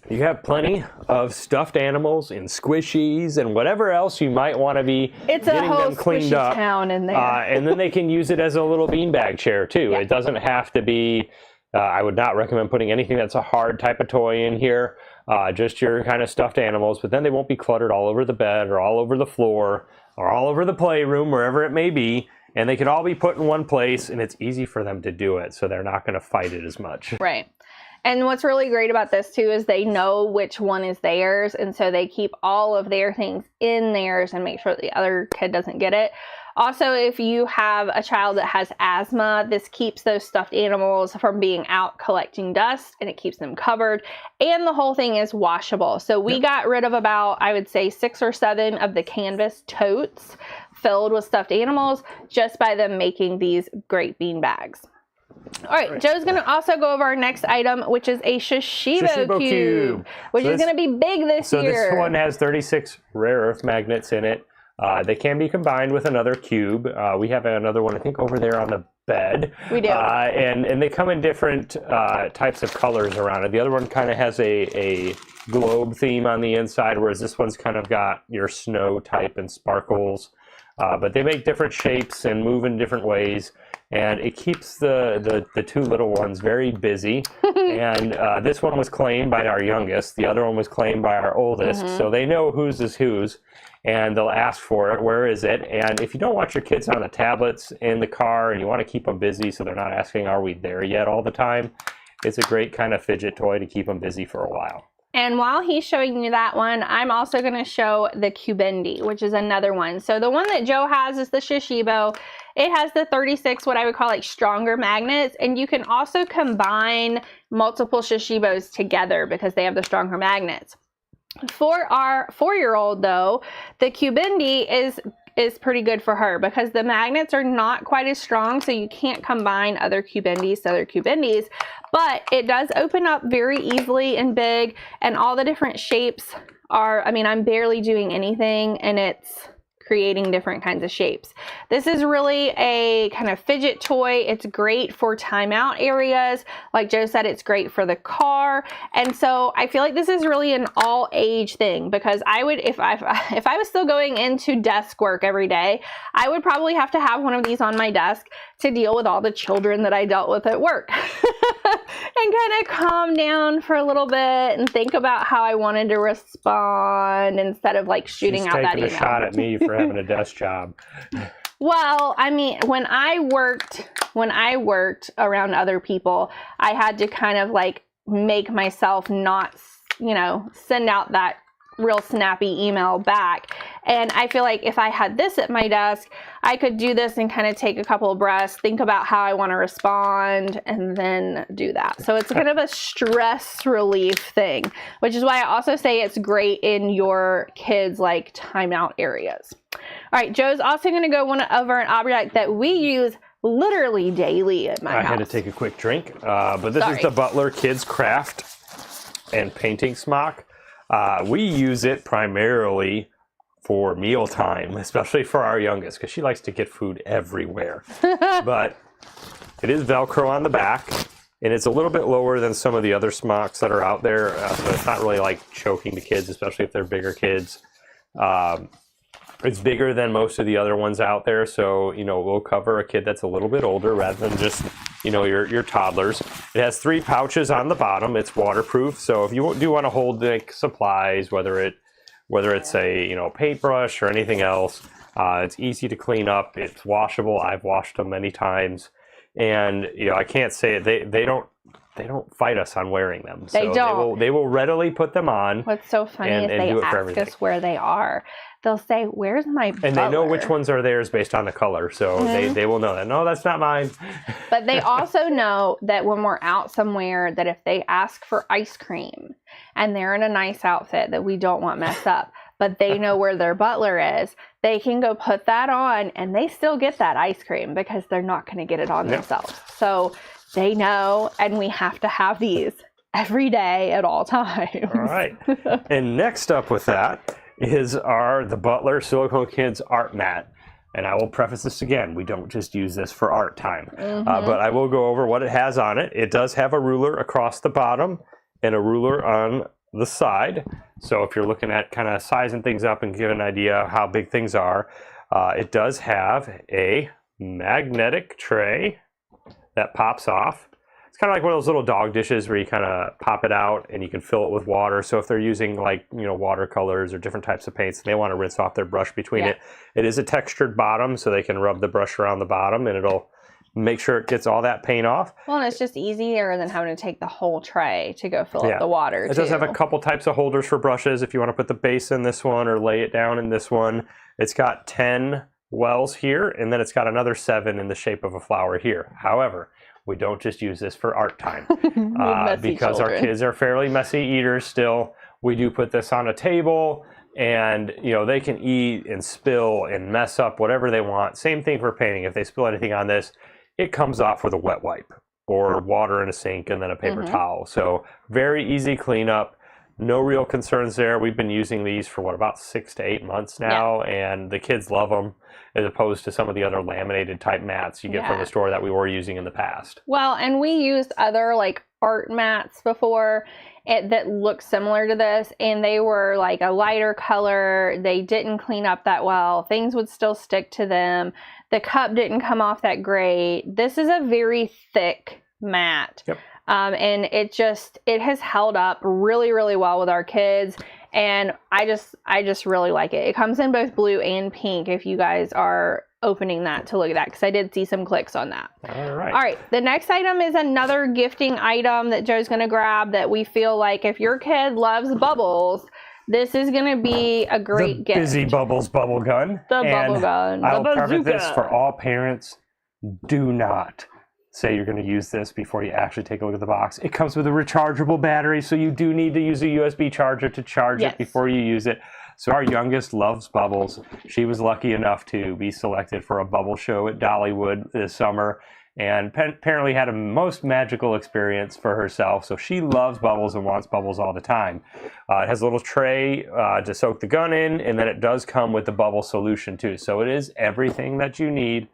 you have plenty of stuffed animals and squishies and whatever else you might want to be getting them cleaned up. Town in there. And then they can use it as a little beanbag chair too. Yeah. It doesn't have to be, I would not recommend putting anything that's a hard type of toy in here, just your kind of stuffed animals, but then they won't be cluttered all over the bed or all over the floor or all over the playroom, wherever it may be. And they can all be put in one place, and it's easy for them to do it, so they're not going to fight it as much. Right. And what's really great about this too is they know which one is theirs, and so they keep all of their things in theirs and make sure that the other kid doesn't get it. Also, if you have a child that has asthma, this keeps those stuffed animals from being out collecting dust, and it keeps them covered. And the whole thing is washable. So we got rid of about, I would say, 6 or 7 of the canvas totes filled with stuffed animals just by them making these great bean bags. All right, Joe's going to also go over our next item, which is a Shishibo cube, which is going to be big this year. So this one has 36 rare earth magnets in it. They can be combined with another cube. We have another one, I think, over there on the bed. We do. And they come in different types of colors around it. The other one kind of has a globe theme on the inside, whereas this one's kind of got your snow type and sparkles. But they make different shapes and move in different ways. And it keeps the 2 little ones very busy. And this one was claimed by our youngest. The other one was claimed by our oldest. So they know whose is whose. And they'll ask for it. Where is it? And if you don't want your kids on the tablets in the car and you want to keep them busy so they're not asking, are we there yet all the time, it's a great kind of fidget toy to keep them busy for a while. And while he's showing you that one, I'm also going to show the Cubendi, which is another one. So the one that Joe has is the Shishibo. It has the 36, what I would call like stronger magnets. And you can also combine multiple Shishibos together because they have the stronger magnets. For our 4-year-old though, the Cubendi is pretty good for her because the magnets are not quite as strong, so you can't combine other Cubendis to other Cubendis, but it does open up very easily and big, and all the different shapes are, I mean, I'm barely doing anything and it's creating different kinds of shapes. This is really a kind of fidget toy. It's great for timeout areas. Like Joe said, it's great for the car. And so I feel like this is really an all age thing because I would, if I was still going into desk work every day, I would probably have to have one of these on my desk to deal with all the children that I dealt with at work and kind of calm down for a little bit and think about how I wanted to respond instead of like shooting out that email. She's taking a shot at me for having a desk job. Well, I mean, when I worked around other people, I had to kind of like make myself not, you know, send out that real snappy email back. And I feel like if I had this at my desk, I could do this and kind of take a couple of breaths, think about how I want to respond, and then do that. So it's kind of a stress relief thing, which is why I also say it's great in your kids' like timeout areas. All right, Joe's also going to go over an object that we use literally daily at my house. I had to take a quick drink, but this is the Butler Kids Craft and painting smock. We use it primarily for mealtime, especially for our youngest, because she likes to get food everywhere. But it is Velcro on the back, and it's a little bit lower than some of the other smocks that are out there, so it's not really like choking the kids, especially if they're bigger kids. It's bigger than most of the other ones out there, so we'll cover a kid that's a little bit older rather than just your toddlers. It has 3 pouches on the bottom. It's waterproof, so if you do want to hold like supplies, whether it's a paintbrush or anything else, it's easy to clean up. It's washable. I've washed them many times, and I can't say it. They don't fight us on wearing them. They will readily put them on. What's so funny is they ask us where they are. They'll say, "Where's my butler?" And they know which ones are theirs based on the color, so they will know that. No, that's not mine. But they also know that when we're out somewhere, that if they ask for ice cream and they're in a nice outfit that we don't want messed up, but they know where their butler is, they can go put that on and they still get that ice cream because they're not going to get it on themselves. So they know, and we have to have these every day at all times. All right. And next up with that is the Butler Silicone Kids art mat. And I will preface this again, we don't just use this for art time, but I will go over what it has on it. It does have a ruler across the bottom and a ruler on the side. So if you're looking at kind of sizing things up and giving an idea how big things are, it does have a magnetic tray that pops off. It's kind of like one of those little dog dishes where you kind of pop it out and you can fill it with water. So if they're using watercolors or different types of paints and they want to rinse off their brush between it is a textured bottom, so they can rub the brush around the bottom and it'll make sure it gets all that paint off. Well, and it's just easier than having to take the whole tray to go fill up the water. It does have a couple types of holders for brushes if you want to put the base in this one or lay it down in this one. It's got 10 wells here, and then it's got another 7 in the shape of a flower here. However, we don't just use this for art time because our kids are fairly messy eaters still. We do put this on a table, and they can eat and spill and mess up whatever they want. Same thing for painting. If they spill anything on this, it comes off with a wet wipe or water in a sink and then a paper towel. So very easy cleanup. No real concerns there. We've been using these for about 6 to 8 months now, and the kids love them, as opposed to some of the other laminated type mats you get from the store that we were using in the past. Well, and we used other like art mats before that looked similar to this, and they were like a lighter color. They didn't clean up that well. Things would still stick to them. The cup didn't come off that great. This is a very thick mat. Yep. And it has held up really, really well with our kids. And I just really like it. It comes in both blue and pink if you guys are opening that to look at that, because I did see some clicks on that. All right. All right. The next item is another gifting item that Joe's going to grab that we feel like if your kid loves bubbles, this is going to be a great gift. Busy Bubbles bubble gun. Bubble gun. I'll preface this for all parents. Do not say you're going to use this before you actually take a look at the box. It comes with a rechargeable battery, so you do need to use a USB charger to charge it before you use it. So our youngest loves bubbles. She was lucky enough to be selected for a bubble show at Dollywood this summer, and apparently had a most magical experience for herself. So she loves bubbles and wants bubbles all the time. It has a little tray to soak the gun in, and then it does come with the bubble solution too. So it is everything that you need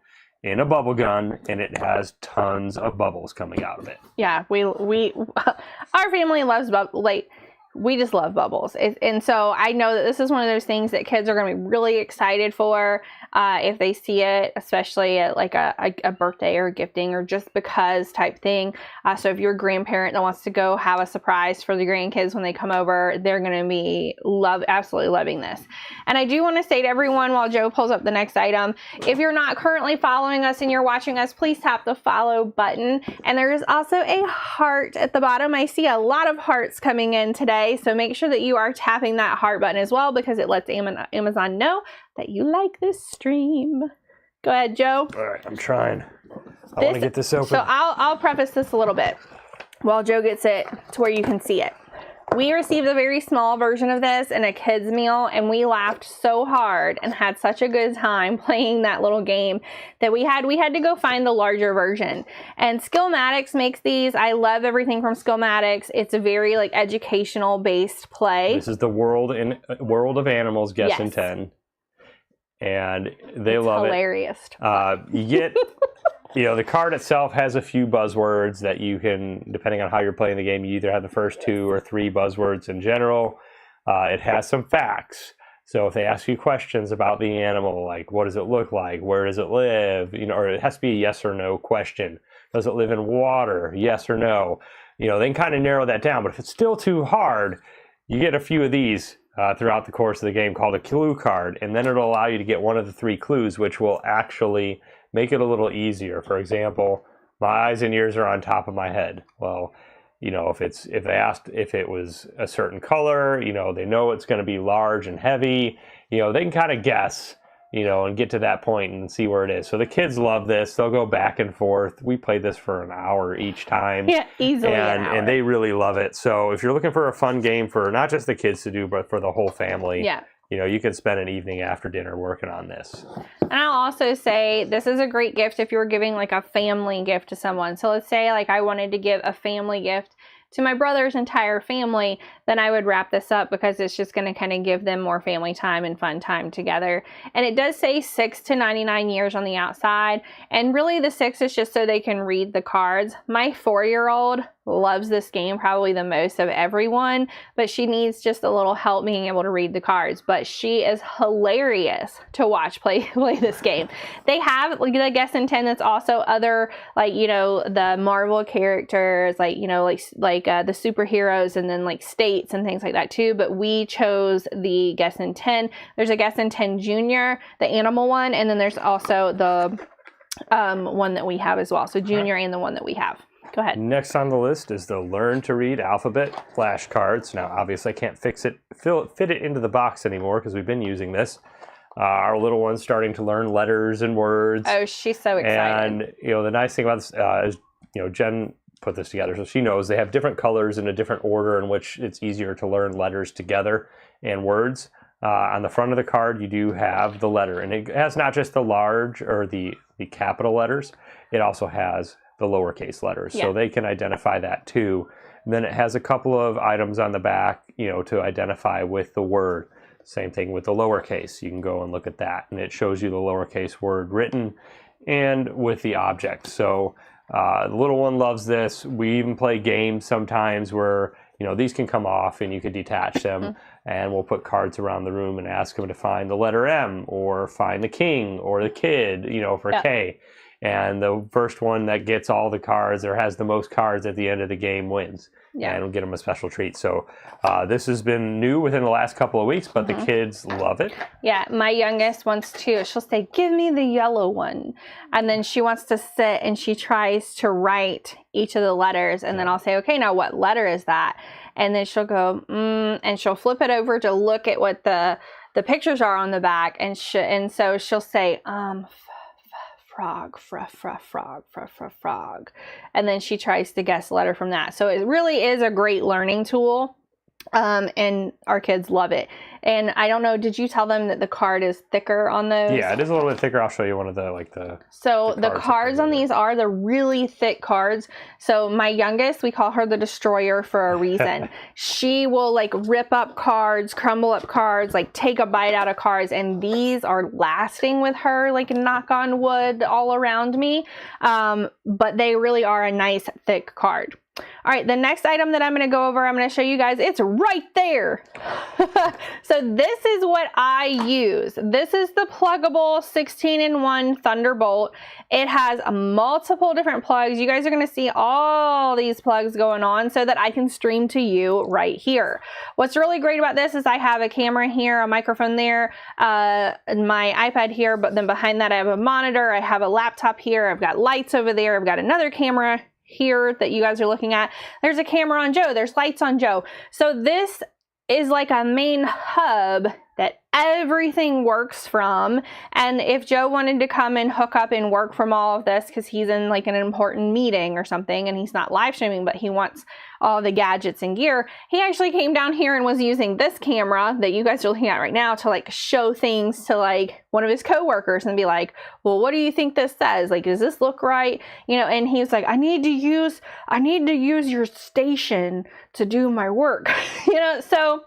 in a bubble gun, and it has tons of bubbles coming out of it. Yeah, we our family loves bubbles. Like, we just love bubbles. And so I know that this is one of those things that kids are going to be really excited for if they see it, especially at like a birthday or gifting or just because type thing. So if you're a grandparent that wants to go have a surprise for the grandkids when they come over, they're going to be absolutely loving this. And I do want to say to everyone while Joe pulls up the next item, if you're not currently following us and you're watching us, please tap the follow button. And there is also a heart at the bottom. I see a lot of hearts coming in today. So make sure that you are tapping that heart button as well, because it lets Amazon know that you like this stream. Go ahead, Joe. All right, I'm trying. I want to get this open. So I'll preface this a little bit while Joe gets it to where you can see it. We received a very small version of this in a kids meal, and we laughed so hard and had such a good time playing that little game that we had to go find the larger version. And Skillmatics makes these. I love everything from Skillmatics. It's a very like educational based play. This is the World of Animals Guess in 10. And they love hilarious. You get, the card itself has a few buzzwords that you can, depending on how you're playing the game, you either have the first 2 or 3 buzzwords in general. It has some facts. So if they ask you questions about the animal, like what does it look like, where does it live, or it has to be a yes or no question. Does it live in water? Yes or no? They can kind of narrow that down. But if it's still too hard, you get a few of these throughout the course of the game called a clue card, and then it'll allow you to get one of the 3 clues, which will actually make it a little easier. For example, my eyes and ears are on top of my head. Well, if they asked if it was a certain color, they know it's going to be large and heavy. They can kind of guess, and get to that point and see where it is. So the kids love this. They'll go back and forth. We played this for an hour each time. Yeah, easily an hour. And they really love it. So if you're looking for a fun game for not just the kids to do, but for the whole family, you can spend an evening after dinner working on this. And I'll also say this is a great gift if you're giving like a family gift to someone. So let's say like I wanted to give a family gift to my brother's entire family, then I would wrap this up because it's just going to kind of give them more family time and fun time together. And it does say 6 to 99 years on the outside. And really the 6 is just so they can read the cards. My 4-year-old loves this game probably the most of everyone, but she needs just a little help being able to read the cards. But she is hilarious to watch play this game. They have like the Guess in 10 that's also other like the Marvel characters like the superheroes and then like states and things like that too. But we chose the Guess in 10. There's a Guess in 10 Junior, the animal one, and then there's also the one that we have as well. So Junior and the one that we have. Go ahead. Next on the list is the Learn to Read Alphabet flashcards. Now, obviously, I can't fit it into the box anymore because we've been using this. Our little one's starting to learn letters and words. Oh, she's so excited. And, the nice thing about this is, Jen put this together, so she knows they have different colors in a different order in which it's easier to learn letters together and words. On the front of the card, you do have the letter, and it has not just the large or the capital letters. It also has the lowercase letters, so they can identify that too. And then it has a couple of items on the back, to identify with the word. Same thing with the lowercase. You can go and look at that, and it shows you the lowercase word written and with the object. So the little one loves this. We even play games sometimes where these can come off and you can detach them, and we'll put cards around the room and ask them to find the letter M or find the king or the kid, for K. And the first one that gets all the cards or has the most cards at the end of the game wins. And we'll get them a special treat. So this has been new within the last couple of weeks, but the kids love it. Yeah, my youngest wants to. She'll say, give me the yellow one. And then she wants to sit and she tries to write each of the letters. And then I'll say, okay, now what letter is that? And then she'll go, and she'll flip it over to look at what the pictures are on the back. And so she'll say, frog, frog. And then she tries to guess a letter from that. So it really is a great learning tool. And our kids love it. And I don't know, did you tell them that the card is thicker on those? Yeah, it is a little bit thicker. I'll show you one of the So the cards on these are the really thick cards. So my youngest, we call her the destroyer for a reason. She will like rip up cards, crumble up cards, like take a bite out of cards. And these are lasting with her, like knock on wood all around me. But they really are a nice thick card. All right, the next item that I'm going to go over, I'm going to show you guys. It's right there. So this is what I use. This is the pluggable 16-in-1 Thunderbolt. It has multiple different plugs. You guys are going to see all these plugs going on so that I can stream to you right here. What's really great about this is I have a camera here, a microphone there, and my iPad here, but then behind that I have a monitor, I have a laptop here, I've got lights over there, I've got another camera here that you guys are looking at. There's a camera on Joe. There's lights on Joe. So this is like a main hub that everything works from. And if Joe wanted to come and hook up and work from all of this because he's in like an important meeting or something and he's not live streaming, but he wants all the gadgets and gear, he actually came down here and was using this camera that you guys are looking at right now to like show things to like one of his coworkers and be like, well, what do you think this says? Like, does this look right? You know, and he's like, I need to use your station to do my work. You know, so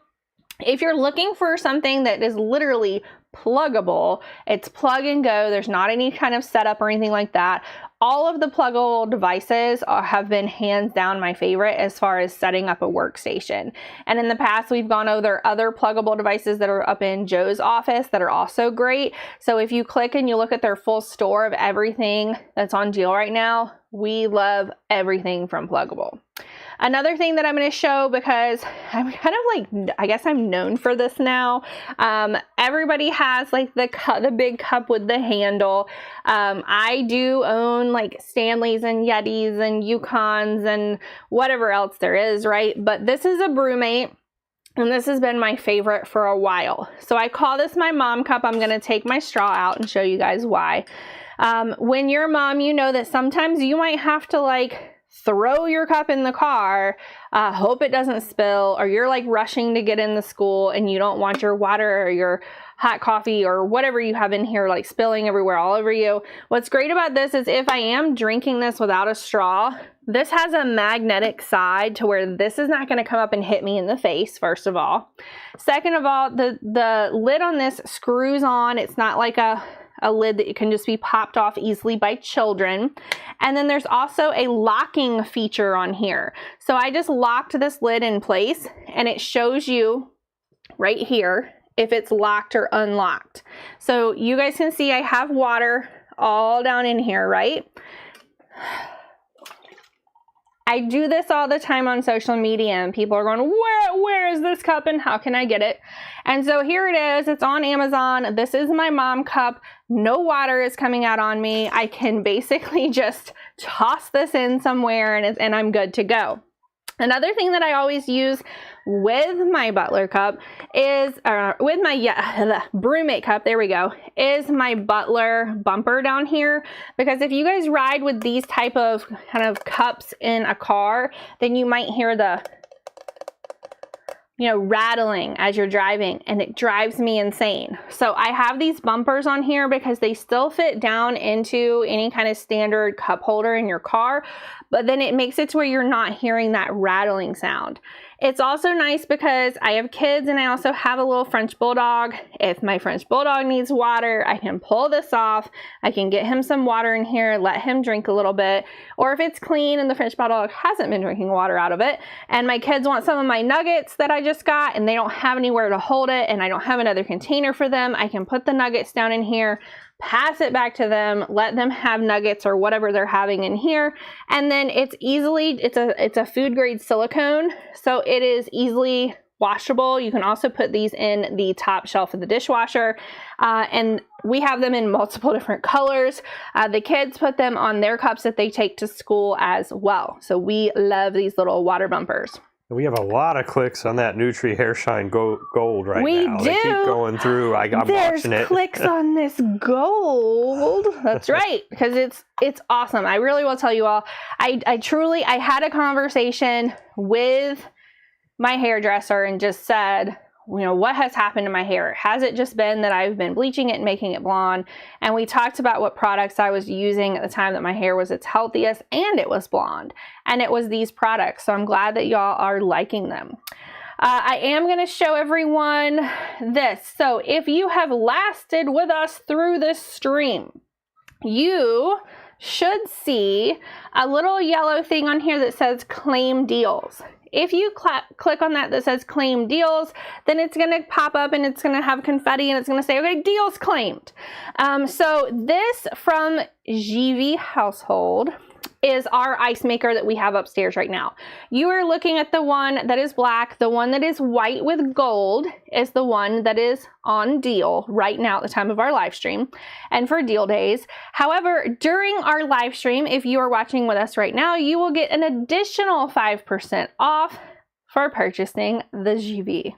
if you're looking for something that is literally pluggable, it's plug and go. There's not any kind of setup or anything like that. All of the pluggable devices have been hands down my favorite as far as setting up a workstation. And in the past, we've gone over other pluggable devices that are up in Joe's office that are also great. So if you click and you look at their full store of everything that's on deal right now, we love everything from pluggable. Another thing that I'm going to show, because I'm kind of like, I guess I'm known for this now. Everybody has like the big cup with the handle. I do own like Stanleys and Yetis and Yukons and whatever else there is, right? But this is a BrewMate. And this has been my favorite for a while. So I call this my mom cup. I'm going to take my straw out and show you guys why. When you're a mom, you know that sometimes you might have to like throw your cup in the car, hope it doesn't spill, or you're like rushing to get in the school and you don't want your water or your hot coffee or whatever you have in here like spilling everywhere all over you. What's great about this is if I am drinking this without a straw, this has a magnetic side to where this is not going to come up and hit me in the face, first of all. Second of all, the lid on this screws on. It's not like a lid that can just be popped off easily by children. And then there's also a locking feature on here. So I just locked this lid in place and it shows you right here if it's locked or unlocked. So you guys can see I have water all down in here, right? I do this all the time on social media and people are going, where is this cup and how can I get it? And so here it is. It's on Amazon. This is my mom cup. No water is coming out on me. I can basically just toss this in somewhere and I'm good to go. Another thing that I always use with my Butler cup is, with my BrewMate cup, there we go, is my Butler bumper down here. Because if you guys ride with these type of kind of cups in a car, then you might hear the, rattling as you're driving, and it drives me insane. So I have these bumpers on here because they still fit down into any kind of standard cup holder in your car, but then it makes it to where you're not hearing that rattling sound. It's also nice because I have kids and I also have a little French Bulldog. If my French Bulldog needs water, I can pull this off. I can get him some water in here, let him drink a little bit. Or if it's clean and the French Bulldog hasn't been drinking water out of it, and my kids want some of my nuggets that I just got and they don't have anywhere to hold it and I don't have another container for them, I can put the nuggets down in here, pass it back to them, let them have nuggets or whatever they're having in here. And then it's a food grade silicone, so it is easily washable. You can also put these in the top shelf of the dishwasher, and we have them in multiple different colors. The kids put them on their cups that they take to school as well. So we love these little water bumpers. We have a lot of clicks on that Nutri Hair Shine Gold right now. We do. They keep going through. I'm watching it. There's clicks on this gold. That's right, because it's awesome. I really will tell you all. I had a conversation with my hairdresser and just said, what has happened to my hair? Has it just been that I've been bleaching it and making it blonde? And we talked about what products I was using at the time that my hair was its healthiest and it was blonde. And it was these products. So I'm glad that y'all are liking them. I am going to show everyone this. So if you have lasted with us through this stream, you should see a little yellow thing on here that says claim deals. If you click on that says claim deals, then it's going to pop up and it's going to have confetti and it's going to say, okay, deals claimed. So this from GV Household is our ice maker that we have upstairs right now. You are looking at the one that is black. The one that is white with gold is the one that is on deal right now at the time of our live stream and for deal days. However, during our live stream, if you are watching with us right now, you will get an additional 5% off for purchasing the GV.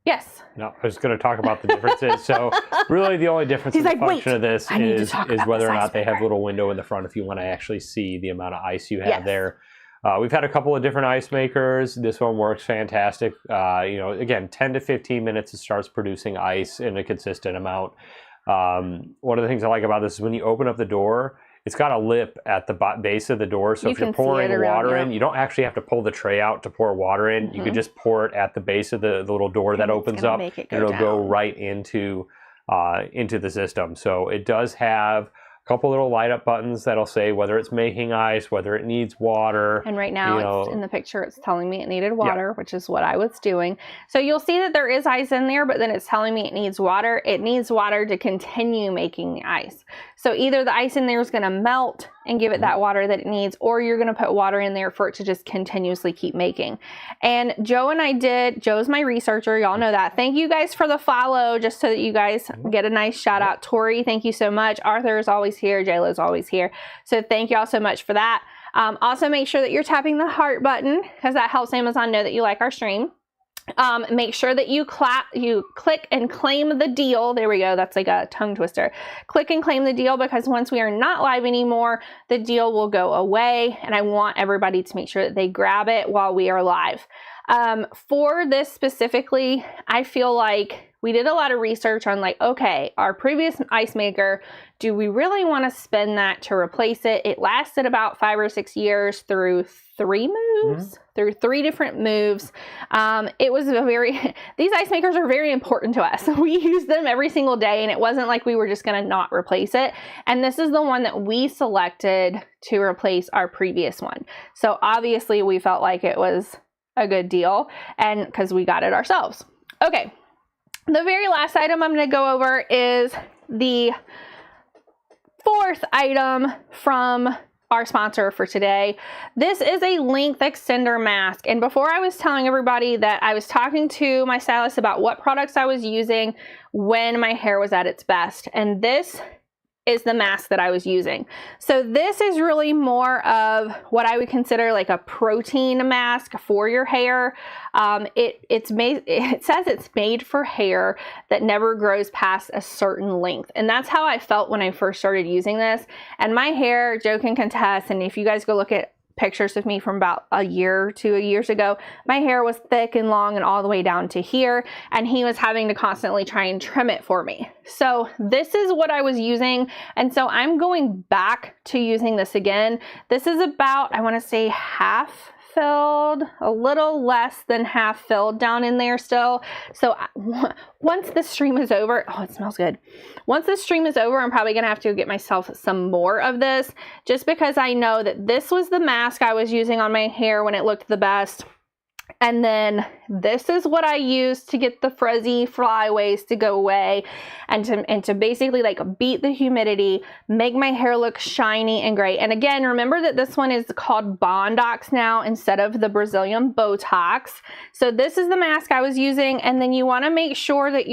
Yes. No, I was going to talk about the differences. So really the only difference in the function of this is whether or not they have a little window in the front if you want to actually see the amount of ice you have there. We've had a couple of different ice makers. This one works fantastic. Again, 10 to 15 minutes it starts producing ice in a consistent amount. One of the things I like about this is when you open up the door, it's got a lip at the base of the door, so if you're pouring water in, you don't actually have to pull the tray out to pour water in. You could just pour it at the base of the little door that opens up, and it'll go right into the system. So it does have a couple little light up buttons that'll say whether it's making ice, whether it needs water. And right now it's in the picture, it's telling me it needed water, which is what I was doing. So you'll see that there is ice in there, but then it's telling me it needs water. It needs water to continue making the ice. So either the ice in there is going to melt and give it that water that it needs, or you're going to put water in there for it to just continuously keep making. And Joe and I did, Joe's my researcher, y'all know that. Thank you guys for the follow, just so that you guys get a nice shout out. Tori, thank you so much. Arthur is always here. JLo's always here. So thank y'all so much for that. Also make sure that you're tapping the heart button because that helps Amazon know that you like our stream. Make sure that you click and claim the deal. There we go. That's like a tongue twister. Click and claim the deal, because once we are not live anymore, the deal will go away. And I want everybody to make sure that they grab it while we are live. For this specifically, I feel like we did a lot of research on okay, our previous ice maker, do we really want to spend that to replace it? It lasted about 5 or 6 years through 3 moves, through 3 different moves. It was these ice makers are very important to us. We use them every single day, and it wasn't like we were just going to not replace it. And this is the one that we selected to replace our previous one. So obviously we felt like it was a good deal, and because we got it ourselves. Okay. The very last item I'm going to go over is the 4th item from our sponsor for today. This is a length extender mask. And before I was telling everybody that I was talking to my stylist about what products I was using when my hair was at its best. And this is the mask that I was using. So this is really more of what I would consider like a protein mask for your hair. It says it's made for hair that never grows past a certain length. And that's how I felt when I first started using this. And my hair, Joe can contest, and if you guys go look at pictures of me from about a year or 2 years ago, my hair was thick and long and all the way down to here, and he was having to constantly try and trim it for me. So this is what I was using, and so I'm going back to using this again. This is about, I want to say, half filled, a little less than half filled down in there still. So once the stream is over, oh, it smells good. Once the stream is over, I'm probably gonna have to get myself some more of this, just because I know that this was the mask I was using on my hair when it looked the best. And then this is what I use to get the frizzy flyaways to go away, and to basically like beat the humidity, make my hair look shiny and great. And again, remember that this one is called Bondox now instead of the Brazilian Botox. So this is the mask I was using. And then you want to make sure that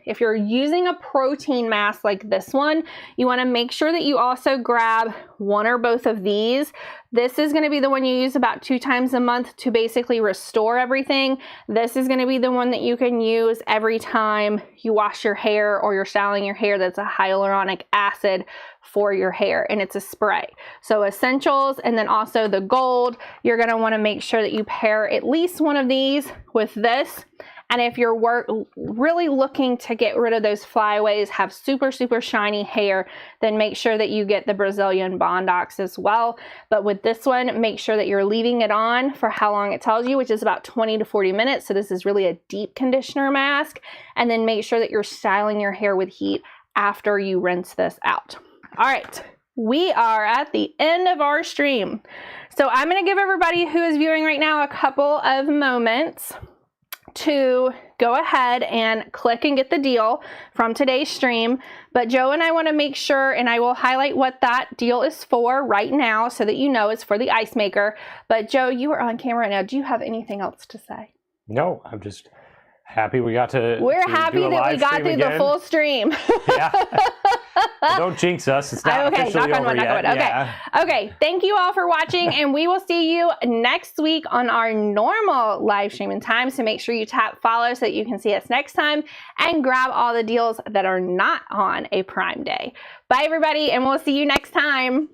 if you're using a protein mask like this one, you want to make sure that you also grab one or both of these. This is going to be the one you use about 2 times a month to basically restore everything. This is going to be the one that you can use every time you wash your hair or you're styling your hair. That's a hyaluronic acid for your hair, and it's a spray. So essentials, and then also the gold, you're going to want to make sure that you pair at least one of these with this. And if you're really looking to get rid of those flyaways, have super, super shiny hair, then make sure that you get the Brazilian Bondox as well. But with this one, make sure that you're leaving it on for how long it tells you, which is about 20 to 40 minutes. So this is really a deep conditioner mask. And then make sure that you're styling your hair with heat after you rinse this out. All right, we are at the end of our stream. So I'm going to give everybody who is viewing right now a couple of moments to go ahead and click and get the deal from today's stream. But Joe and I want to make sure, and I will highlight what that deal is for right now so that you know it's for the ice maker. But Joe, you are on camera right now. Do you have anything else to say? No, I'm just happy we got to. We're happy that we got through the full stream. Yeah. Don't jinx us. It's not Okay, officially knock on over wood, knock on yet. wood. Okay. Yeah. Okay, thank you all for watching, and we will see you next week on our normal live streaming time. So make sure you tap follow so that you can see us next time and grab all the deals that are not on a Prime Day. Bye, everybody, and we'll see you next time.